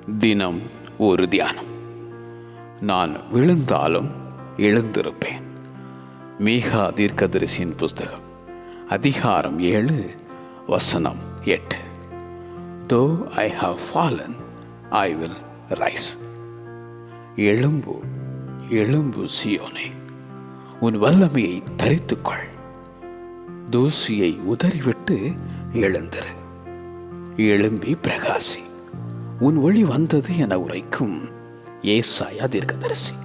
தினம் ஒரு தியானம். நான் விழுந்தாலும் எழுந்திருப்பேன். மீகா தீர்க்கதரிசியின் புஸ்தகம் அதிகாரம் 7 வசனம் 8. Though I have fallen, I will rise. எழும்பு எழும்பு சீயோனே, உன் வல்லமையை தரித்துக்கொள். தூசியை உதறிவிட்டு எழுந்திரு. எழும்பி பிரகாசி, உன் ஒளி வந்தது என உரைக்கும் ஏசாயா தீர்க்கதரிசி.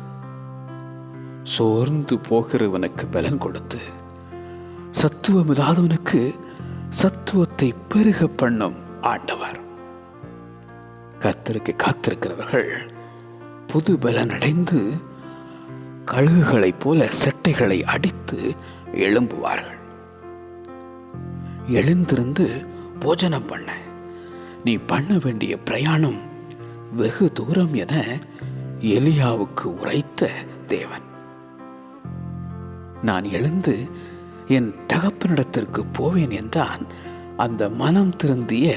சோர்ந்து போகிறவனுக்கு பலன் கொடுத்து சத்துவமில்லாதவனுக்கு சத்துவத்தை பெருக பண்ணும் ஆண்டவர். கர்த்தருக்கு காத்திருக்கிறவர்கள் புது பலன் அடைந்து கழுகுகளைப் போல செட்டைகளை அடித்து எழும்புவார்கள். எழுந்திருந்து போஜனம் பண்ண, நீ பண்ண வேண்டிய பிரயாணம் வெகு தூரம் என எலியாவுக்கு உரைத்த தேவன். நான் எழுந்து என் தகப்பனிடத்திற்கு போவேன் என்றான் அந்த மனம் திருந்திய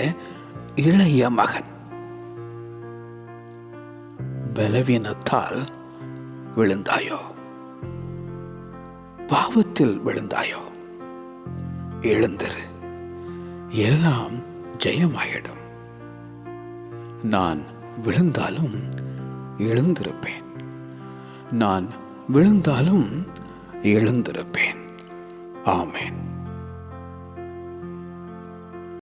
இளைய மகன். பலவீனத்தால் விழுந்தாயோ? பாவத்தில் விழுந்தாயோ? எழுந்திரு, எல்லாம் ஜெயமாகிடும். நான் விழுந்தாலும் எழுந்திருப்பேன். நான் விழுந்தாலும் எழுந்திருப்பேன். ஆமென்.